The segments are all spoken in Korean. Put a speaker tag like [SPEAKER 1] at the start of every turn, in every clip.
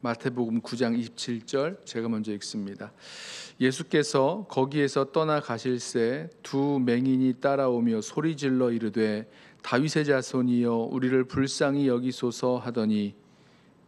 [SPEAKER 1] 마태복음 9장 27절 제가 먼저 읽습니다. 예수께서 거기에서 떠나가실새 두 맹인이 따라오며 소리질러 이르되 다윗의 자손이여 우리를 불쌍히 여기소서 하더니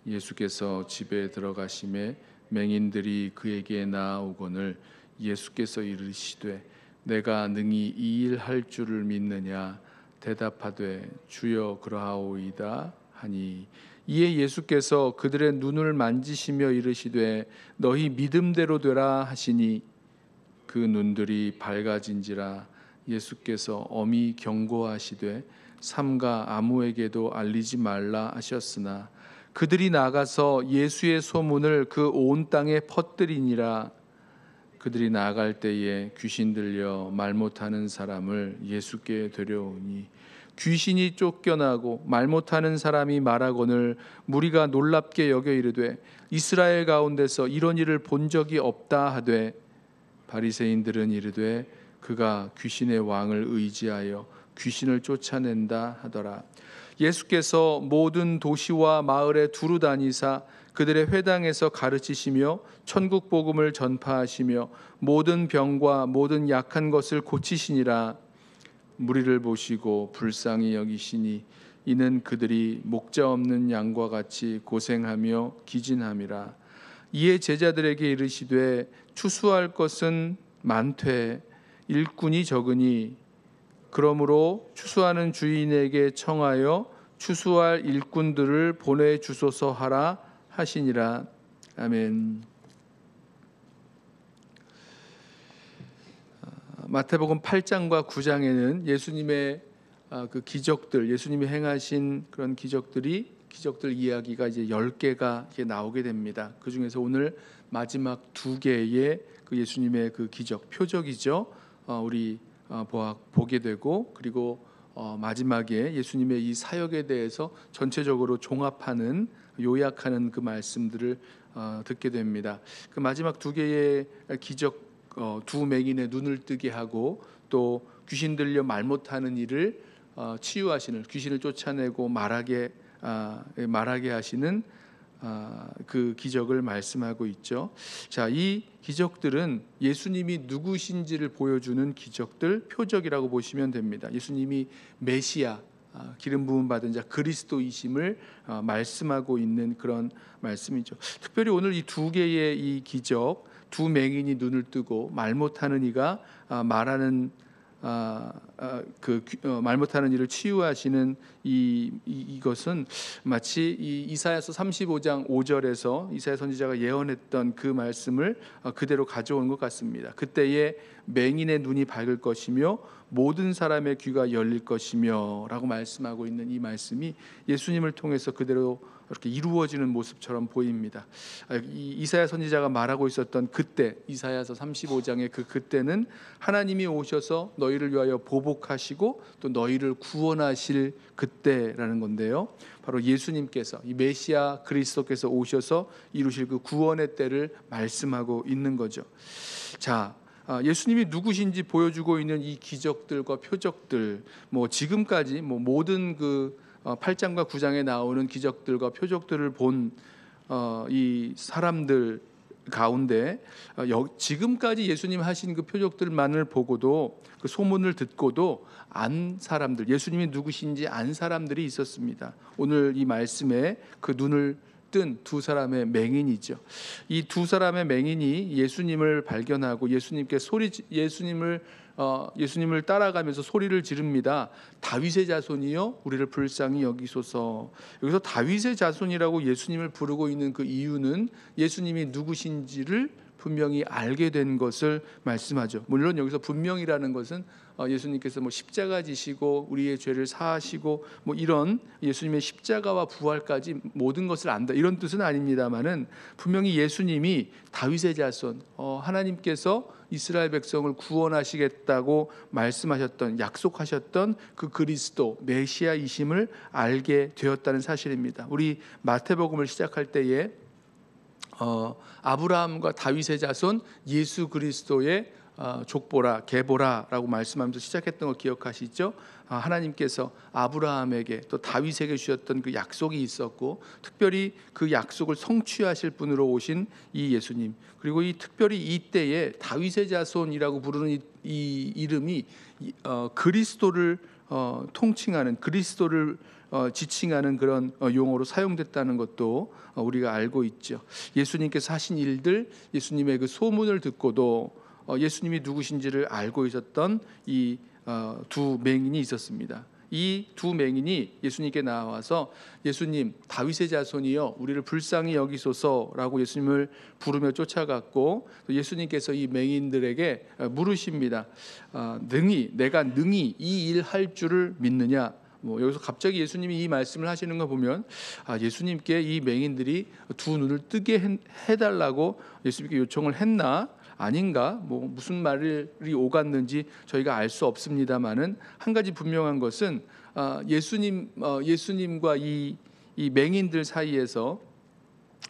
[SPEAKER 1] 예수께서 집에 들어가심에 맹인들이 그에게 나아오거늘 예수께서 이르시되 내가 능히 이 일 할 줄을 믿느냐 대답하되 주여 그러하오이다 하니 이에 예수께서 그들의 눈을 만지시며 이르시되 너희 믿음대로 되라 하시니 그 눈들이 밝아진지라. 예수께서 엄히 경고하시되 삼가 아무에게도 알리지 말라 하셨으나 그들이 나가서 예수의 소문을 그 온 땅에 퍼뜨리니라. 그들이 나아갈 때에 귀신 들려 말 못하는 사람을 예수께 데려오니 귀신이 쫓겨나고 말 못하는 사람이 말하거늘 무리가 놀랍게 여겨 이르되 이스라엘 가운데서 이런 일을 본 적이 없다 하되 바리새인들은 이르되 그가 귀신의 왕을 의지하여 귀신을 쫓아낸다 하더라. 예수께서 모든 도시와 마을에 두루 다니사 그들의 회당에서 가르치시며 천국 복음을 전파하시며 모든 병과 모든 약한 것을 고치시니라. 무리를 보시고 불쌍히 여기시니 이는 그들이 목자 없는 양과 같이 고생하며 기진함이라. 이에 제자들에게 이르시되 추수할 것은 많되 일꾼이 적으니 그러므로 추수하는 주인에게 청하여 추수할 일꾼들을 보내주소서 하라 하시니라. 아멘. 마태복음 8장과 9장에는 예수님의 그 기적들, 예수님이 행하신 그런 기적들 이야기가 이제 10개가 이제 나오게 됩니다. 그 중에서 오늘 마지막 2개의 그 예수님의 그 기적, 표적이죠. 우리 보게 되고, 그리고 마지막에 예수님의 이 사역에 대해서 전체적으로 종합하는, 요약하는 그 말씀들을 듣게 됩니다. 그 마지막 2개의 기적, 두 맹인의 눈을 뜨게 하고 또 귀신 들려 말 못하는 이를 치유하시는, 귀신을 쫓아내고 말하게 하시는 그 기적을 말씀하고 있죠. 자, 이 기적들은 예수님이 누구신지를 보여주는 기적들, 표적이라고 보시면 됩니다. 예수님이 메시아, 기름 부음 받은 자 그리스도이심을 말씀하고 있는 그런 말씀이죠. 특별히 오늘 이 2개의 이 기적, 두 맹인이 눈을 뜨고 말 못하는 이가 말 못하는 이를 치유하시는 이것은 마치 이 이사야서 35장 5절에서 이사야 선지자가 예언했던 그 말씀을 그대로 가져온 것 같습니다. 그때에 맹인의 눈이 밝을 것이며 모든 사람의 귀가 열릴 것이며 라고 말씀하고 있는 이 말씀이 예수님을 통해서 그대로 이렇게 이루어지는 모습처럼 보입니다. 이사야 선지자가 말하고 있었던 그때, 이사야서 35장의 그때는 하나님이 오셔서 너희를 위하여 보복하시고 또 너희를 구원하실 그때라는 건데요, 바로 예수님께서, 이 메시아 그리스도께서 오셔서 이루실 그 구원의 때를 말씀하고 있는 거죠. 자, 예수님이 누구신지 보여주고 있는 이 기적들과 표적들, 지금까지 모든 그 8장과 9장에 나오는 기적들과 표적들을 본 이 사람들 가운데 지금까지 예수님 하신 그 표적들만을 보고도, 그 소문을 듣고도 안 사람들, 예수님이 누구신지 안 사람들이 있었습니다. 오늘 이 말씀에 그 눈을 뜬 2사람의 맹인이죠. 이 2사람의 맹인이 예수님을 발견하고 예수님을 따라가면서 소리를 지릅니다. 다윗의 자손이여 우리를 불쌍히 여기소서. 여기서 다윗의 자손이라고 예수님을 부르고 있는 그 이유는 예수님이 누구신지를 분명히 알게 된 것을 말씀하죠. 물론 여기서 분명이라는 것은 예수님께서 십자가 지시고 우리의 죄를 사하시고 이런 예수님의 십자가와 부활까지 모든 것을 안다, 이런 뜻은 아닙니다만은 분명히 예수님이 다윗의 자손, 하나님께서 이스라엘 백성을 구원하시겠다고 말씀하셨던, 약속하셨던 그 그리스도 메시아이심을 알게 되었다는 사실입니다. 우리 마태복음을 시작할 때에 아브라함과 다윗의 자손 예수 그리스도의 족보라 계보라라고 말씀하면서 시작했던 거 기억하시죠? 하나님께서 아브라함에게 또 다윗에게 주셨던 그 약속이 있었고, 특별히 그 약속을 성취하실 분으로 오신 이 예수님, 그리고 이 특별히 이때에 다윗의 자손이라고 부르는 이 이름이 그리스도를 통칭하는, 그리스도를 지칭하는 그런 용어로 사용됐다는 것도 우리가 알고 있죠. 예수님께서 하신 일들, 예수님의 그 소문을 듣고도 예수님이 누구신지를 알고 있었던 이 두 맹인이 있었습니다. 이 두 맹인이 예수님께 나와서 예수님, 다윗의 자손이여 우리를 불쌍히 여기소서라고 예수님을 부르며 쫓아갔고, 예수님께서 이 맹인들에게 물으십니다. 내가 능히 이 일 할 줄을 믿느냐? 여기서 갑자기 예수님이 이 말씀을 하시는 거 보면 예수님께 이 맹인들이 두 눈을 뜨게 해달라고 예수님께 요청을 했나? 아닌가? 무슨 말이 오갔는지 저희가 알 수 없습니다만은, 한 가지 분명한 것은 예수님과 이 맹인들 사이에서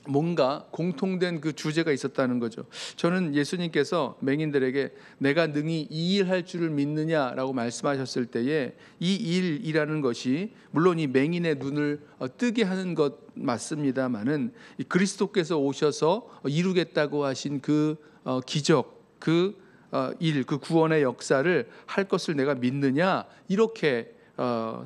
[SPEAKER 1] 뭔가 공통된 그 주제가 있었다는 거죠. 저는 예수님께서 맹인들에게 내가 능히 이 일 할 줄을 믿느냐라고 말씀하셨을 때에 이 일이라는 것이 물론 이 맹인의 눈을 뜨게 하는 것 맞습니다만은, 그리스도께서 오셔서 이루겠다고 하신 그 기적, 그 일, 그 구원의 역사를 할 것을 내가 믿느냐, 이렇게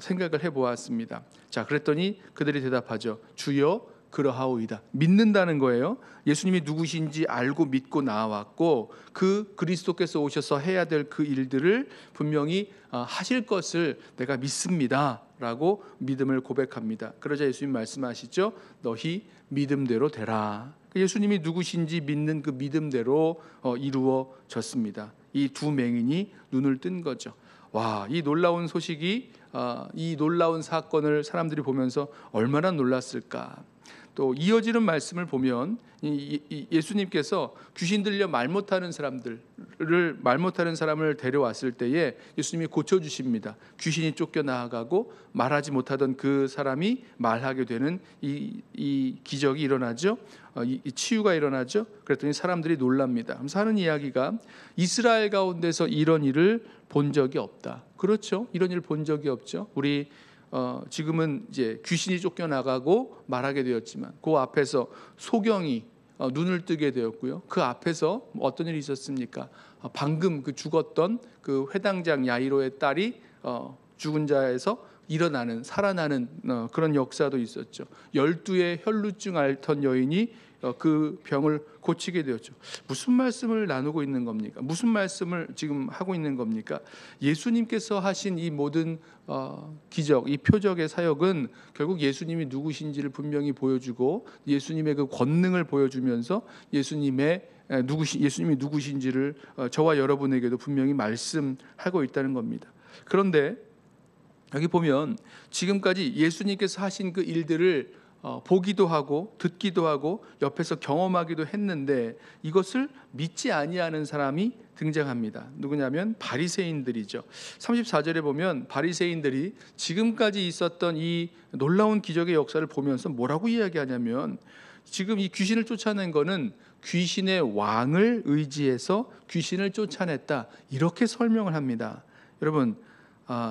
[SPEAKER 1] 생각을 해보았습니다. 자, 그랬더니 그들이 대답하죠. 주여 그러하오이다. 믿는다는 거예요. 예수님이 누구신지 알고 믿고 나왔고, 그 그리스도께서 오셔서 해야 될 그 일들을 분명히 하실 것을 내가 믿습니다 라고 믿음을 고백합니다. 그러자 예수님 말씀하시죠. 너희 믿음대로 되라. 예수님이 누구신지 믿는 그 믿음대로 이루어졌습니다. 이 두 맹인이 눈을 뜬 거죠. 와, 이 놀라운 소식이, 이 놀라운 사건을 사람들이 보면서 얼마나 놀랐을까. 또 이어지는 말씀을 보면 예수님께서 귀신 들려 말 못하는 사람을 데려왔을 때에 예수님이 고쳐주십니다. 귀신이 쫓겨나가고 말하지 못하던 그 사람이 말하게 되는 이 기적이 일어나죠. 이 치유가 일어나죠. 그랬더니 사람들이 놀랍니다. 그래서 하는 이야기가 이스라엘 가운데서 이런 일을 본 적이 없다. 그렇죠. 이런 일을 본 적이 없죠. 우리 지금은 이제 귀신이 쫓겨나가고 말하게 되었지만, 그 앞에서 소경이 눈을 뜨게 되었고요. 그 앞에서 어떤 일이 있었습니까? 방금 그 죽었던 그 회당장 야이로의 딸이 죽은 자에서 살아나는 그런 역사도 있었죠. 12의 혈루증 앓던 여인이 그 병을 고치게 되었죠. 무슨 말씀을 나누고 있는 겁니까? 무슨 말씀을 지금 하고 있는 겁니까? 예수님께서 하신 이 모든 기적, 이 표적의 사역은 결국 예수님이 누구신지를 분명히 보여주고, 예수님의 그 권능을 보여주면서 예수님이 누구신지를 저와 여러분에게도 분명히 말씀하고 있다는 겁니다. 그런데 여기 보면 지금까지 예수님께서 하신 그 일들을 보기도 하고 듣기도 하고 옆에서 경험하기도 했는데, 이것을 믿지 아니하는 사람이 등장합니다. 누구냐면 바리새인들이죠. 34절에 보면 바리새인들이 지금까지 있었던 이 놀라운 기적의 역사를 보면서 뭐라고 이야기하냐면, 지금 이 귀신을 쫓아낸 거는 귀신의 왕을 의지해서 귀신을 쫓아냈다, 이렇게 설명을 합니다. 여러분,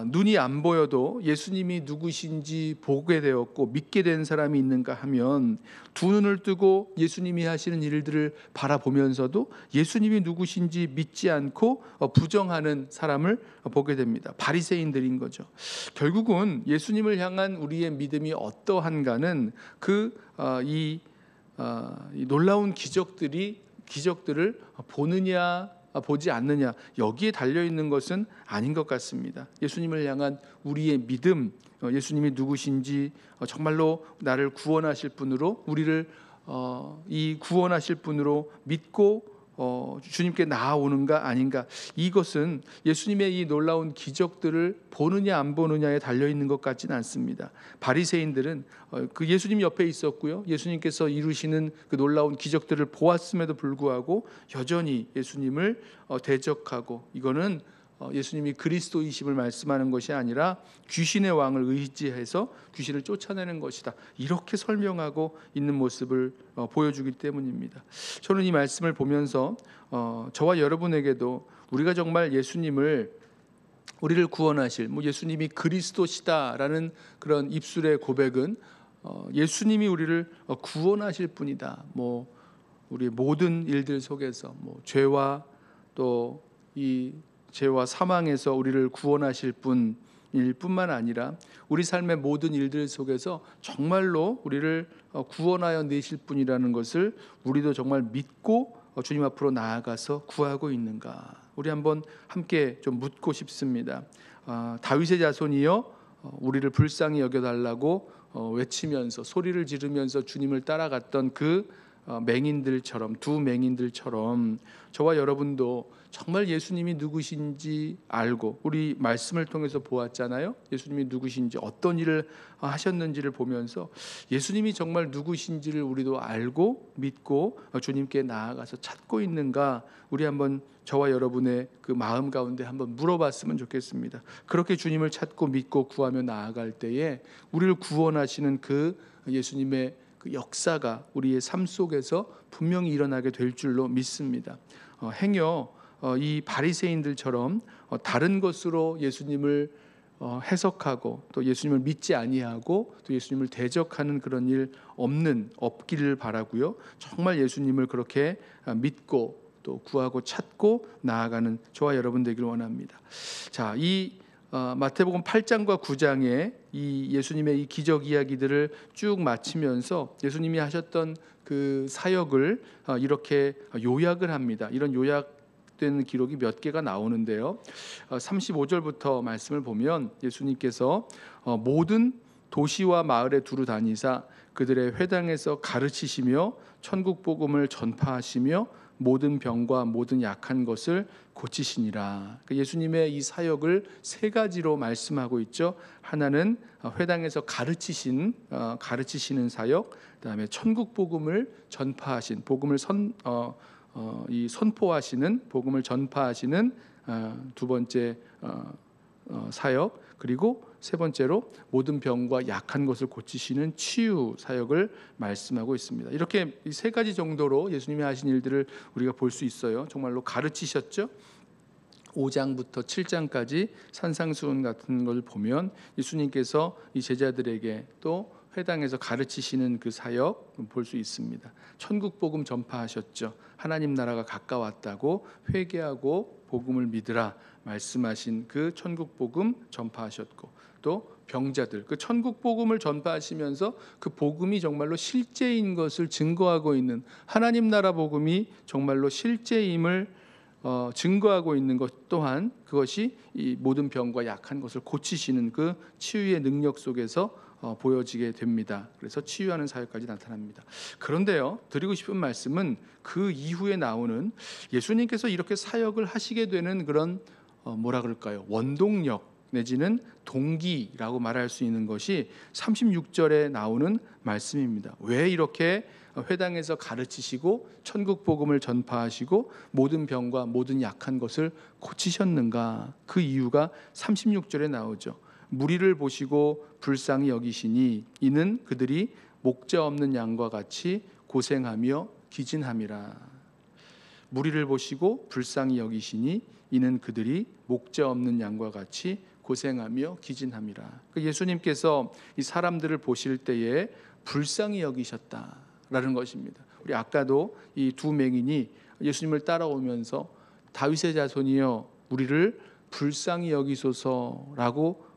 [SPEAKER 1] 눈이 안 보여도 예수님이 누구신지 보게 되었고 믿게 된 사람이 있는가 하면, 두 눈을 뜨고 예수님이 하시는 일들을 바라보면서도 예수님이 누구신지 믿지 않고 부정하는 사람을 보게 됩니다. 바리새인들인 거죠. 결국은 예수님을 향한 우리의 믿음이 어떠한가는 이 놀라운 기적들을 보느냐 보지 않느냐, 여기에 달려있는 것은 아닌 것 같습니다. 예수님을 향한 우리의 믿음, 예수님이 누구신지, 정말로 나를 구원하실 분으로, 우리를 이 구원하실 분으로 믿고 주님께 나아오는가 아닌가, 이것은 예수님의 이 놀라운 기적들을 보느냐 안 보느냐에 달려있는 것 같지는 않습니다. 바리새인들은 그 예수님 옆에 있었고요, 예수님께서 이루시는 그 놀라운 기적들을 보았음에도 불구하고 여전히 예수님을 대적하고, 이거는 예수님이 그리스도이심을 말씀하는 것이 아니라 귀신의 왕을 의지해서 귀신을 쫓아내는 것이다. 이렇게 설명하고 있는 모습을 보여주기 때문입니다. 저는 이 말씀을 보면서 저와 여러분에게도 우리가 정말 우리를 구원하실 예수님이 그리스도시다라는 그런 입술의 고백은 예수님이 우리를 구원하실 분이다. 우리의 모든 일들 속에서 죄와 또 이 죄와 사망에서 우리를 구원하실 분일 뿐만 아니라 우리 삶의 모든 일들 속에서 정말로 우리를 구원하여 내실 분이라는 것을 우리도 정말 믿고 주님 앞으로 나아가서 구하고 있는가? 우리 한번 함께 좀 묻고 싶습니다. 다윗의 자손이여 우리를 불쌍히 여겨달라고 외치면서 소리를 지르면서 주님을 따라갔던 그 맹인들처럼 두 맹인들처럼 저와 여러분도 정말 예수님이 누구신지 알고 우리 말씀을 통해서 보았잖아요. 예수님이 누구신지 어떤 일을 하셨는지를 보면서 예수님이 정말 누구신지를 우리도 알고 믿고 주님께 나아가서 찾고 있는가 우리 한번 저와 여러분의 그 마음 가운데 한번 물어봤으면 좋겠습니다. 그렇게 주님을 찾고 믿고 구하며 나아갈 때에 우리를 구원하시는 그 예수님의 그 역사가 우리의 삶 속에서 분명히 일어나게 될 줄로 믿습니다. 행여 이 바리새인들처럼 다른 것으로 예수님을 해석하고 또 예수님을 믿지 아니하고 또 예수님을 대적하는 그런 일 없기를 바라고요. 정말 예수님을 그렇게 믿고 또 구하고 찾고 나아가는 저와 여러분 되기를 원합니다. 자, 이 마태복음 8장과 9장에 이 예수님의 이 기적 이야기들을 쭉 마치면서 예수님이 하셨던 그 사역을 이렇게 요약을 합니다. 이런 요약된 기록이 몇 개가 나오는데요. 35절부터 말씀을 보면 예수님께서 모든 도시와 마을에 두루 다니사 그들의 회당에서 가르치시며 천국 복음을 전파하시며 모든 병과 모든 약한 것을 고치시니라. 예수님의 이 사역을 세 가지로 말씀하고 있죠. 하나는 회당에서 가르치시는 사역, 그다음에 천국 복음을 전파하신 복음을 선포하시는 복음을 전파하시는 두 번째 사역, 그리고 세 번째로 모든 병과 약한 것을 고치시는 치유 사역을 말씀하고 있습니다. 이렇게 이 세 가지 정도로 예수님이 하신 일들을 우리가 볼 수 있어요. 정말로 가르치셨죠. 5장부터 7장까지 산상수훈 같은 걸 보면 예수님께서 이 제자들에게 또 회당에서 가르치시는 그 사역 볼 수 있습니다. 천국 복음 전파하셨죠. 하나님 나라가 가까웠다고 회개하고 복음을 믿으라 말씀하신 그 천국 복음 전파하셨고, 또 병자들 그 천국 복음을 전파하시면서 그 복음이 정말로 실제인 것을 증거하고 있는, 하나님 나라 복음이 정말로 실제임을 증거하고 있는 것 또한 그것이 이 모든 병과 약한 것을 고치시는 그 치유의 능력 속에서 보여지게 됩니다. 그래서 치유하는 사역까지 나타납니다. 그런데요, 드리고 싶은 말씀은 그 이후에 나오는 예수님께서 이렇게 사역을 하시게 되는 그런 뭐라 그럴까요? 원동력 내지는 동기라고 말할 수 있는 것이 36절에 나오는 말씀입니다. 왜 이렇게 회당에서 가르치시고 천국 복음을 전파하시고 모든 병과 모든 약한 것을 고치셨는가? 그 이유가 36절에 나오죠. 무리를 보시고 불쌍히 여기시니 이는 그들이 목자 없는 양과 같이 고생하며 기진함이라. 무리를 보시고 불쌍히 여기시니 이는 그들이 목자 없는 양과 같이 고생하며 기진함이라. 예수님께서 이 사람들을 보실 때에 불쌍히 여기셨다라는 것입니다. 우리 아까도 이 두 맹인이 예수님을 따라오면서 다윗의 자손이여 우리를 불쌍히 여기소서라고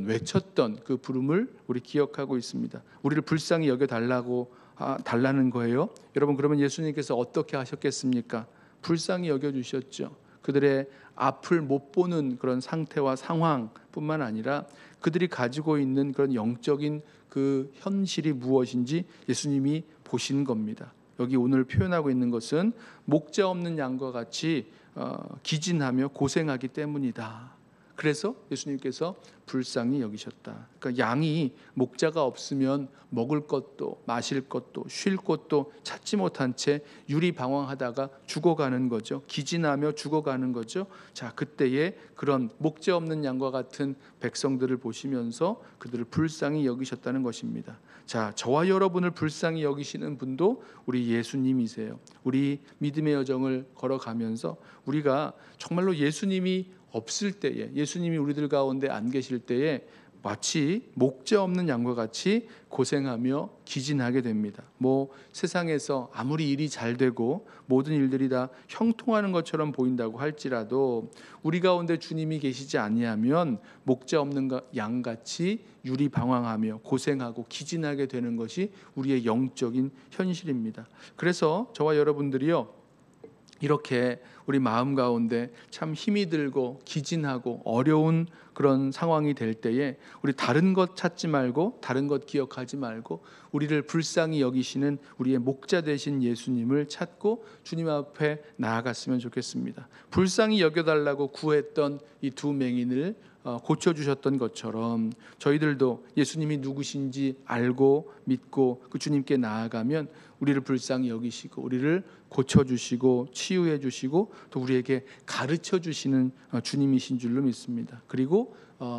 [SPEAKER 1] 외쳤던 그 부름을 우리 기억하고 있습니다. 우리를 불쌍히 여겨 달라는 거예요. 여러분, 그러면 예수님께서 어떻게 하셨겠습니까? 불쌍히 여겨 주셨죠. 그들의 앞을 못 보는 그런 상태와 상황뿐만 아니라 그들이 가지고 있는 그런 영적인 그 현실이 무엇인지 예수님이 보신 겁니다. 여기 오늘 표현하고 있는 것은 목자 없는 양과 같이 기진하며 고생하기 때문이다. 그래서 예수님께서 불쌍히 여기셨다. 그러니까 양이 목자가 없으면 먹을 것도 마실 것도 쉴 곳도 찾지 못한 채 유리방황하다가 죽어가는 거죠. 기진하며 죽어가는 거죠. 자, 그때에 그런 목자 없는 양과 같은 백성들을 보시면서 그들을 불쌍히 여기셨다는 것입니다. 자, 저와 여러분을 불쌍히 여기시는 분도 우리 예수님이세요. 우리 믿음의 여정을 걸어가면서 우리가 정말로 예수님이 없을 때에, 예수님이 우리들 가운데 안 계실 때에 마치 목자 없는 양과 같이 고생하며 기진하게 됩니다. 세상에서 아무리 일이 잘 되고 모든 일들이 다 형통하는 것처럼 보인다고 할지라도 우리 가운데 주님이 계시지 아니하면 목자 없는 양같이 유리방황하며 고생하고 기진하게 되는 것이 우리의 영적인 현실입니다. 그래서 저와 여러분들이요, 이렇게 우리 마음 가운데 참 힘이 들고 기진하고 어려운 그런 상황이 될 때에 우리 다른 것 찾지 말고 다른 것 기억하지 말고 우리를 불쌍히 여기시는 우리의 목자 되신 예수님을 찾고 주님 앞에 나아갔으면 좋겠습니다. 불쌍히 여겨달라고 구했던 이 두 맹인을 고쳐주셨던 것처럼 저희들도 예수님이 누구신지 알고 믿고 그 주님께 나아가면 우리를 불쌍히 여기시고 우리를 고쳐주시고 치유해 주시고 또 우리에게 가르쳐 주시는 주님이신 줄로 믿습니다. 그리고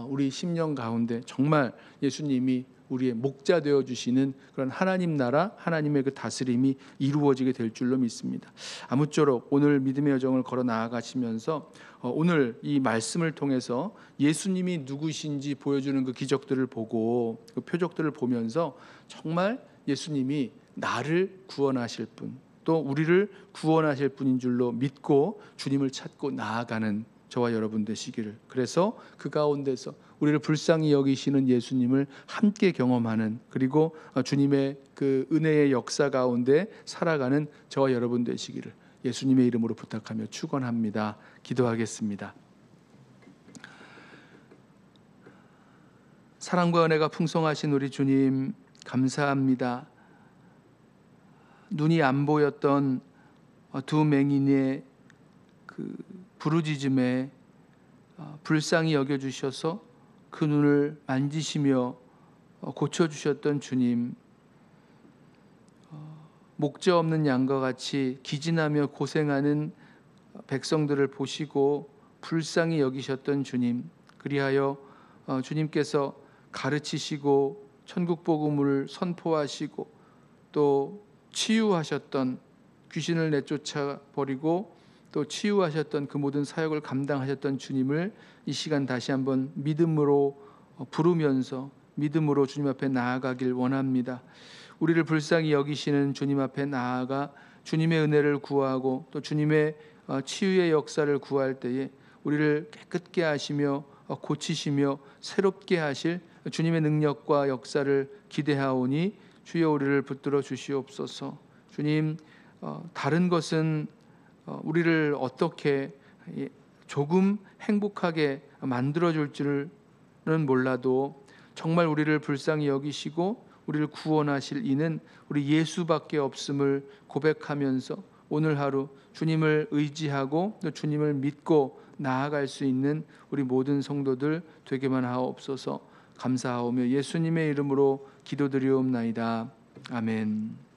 [SPEAKER 1] 우리 심령 가운데 정말 예수님이 우리의 목자 되어 주시는 그런 하나님 나라, 하나님의 그 다스림이 이루어지게 될 줄로 믿습니다. 아무쪼록 오늘 믿음의 여정을 걸어 나아가시면서 오늘 이 말씀을 통해서 예수님이 누구신지 보여주는 그 기적들을 보고 그 표적들을 보면서 정말 예수님이 나를 구원하실 분, 또 우리를 구원하실 분인 줄로 믿고 주님을 찾고 나아가는 저와 여러분 되시기를, 그래서 그 가운데서 우리를 불쌍히 여기시는 예수님을 함께 경험하는, 그리고 주님의 그 은혜의 역사 가운데 살아가는 저와 여러분 되시기를 예수님의 이름으로 부탁하며 축원합니다. 기도하겠습니다. 사랑과 은혜가 풍성하신 우리 주님, 감사합니다. 눈이 안 보였던 두 맹인의 그 부르짖음에 불쌍히 여겨주셔서 그 눈을 만지시며 고쳐주셨던 주님, 목자 없는 양과 같이 기진하며 고생하는 백성들을 보시고 불쌍히 여기셨던 주님, 그리하여 주님께서 가르치시고 천국 복음을 선포하시고 또 치유하셨던, 귀신을 내쫓아 버리고 또 치유하셨던 그 모든 사역을 감당하셨던 주님을 이 시간 다시 한번 믿음으로 부르면서 믿음으로 주님 앞에 나아가길 원합니다. 우리를 불쌍히 여기시는 주님 앞에 나아가 주님의 은혜를 구하고 또 주님의 치유의 역사를 구할 때에 우리를 깨끗게 하시며 고치시며 새롭게 하실 주님의 능력과 역사를 기대하오니 주여 우리를 붙들어 주시옵소서. 주님, 다른 것은 우리를 어떻게 조금 행복하게 만들어줄 줄은 몰라도 정말 우리를 불쌍히 여기시고 우리를 구원하실 이는 우리 예수밖에 없음을 고백하면서 오늘 하루 주님을 의지하고 또 주님을 믿고 나아갈 수 있는 우리 모든 성도들 되게만 하옵소서. 감사하오며 예수님의 이름으로 기도드리옵나이다. 아멘.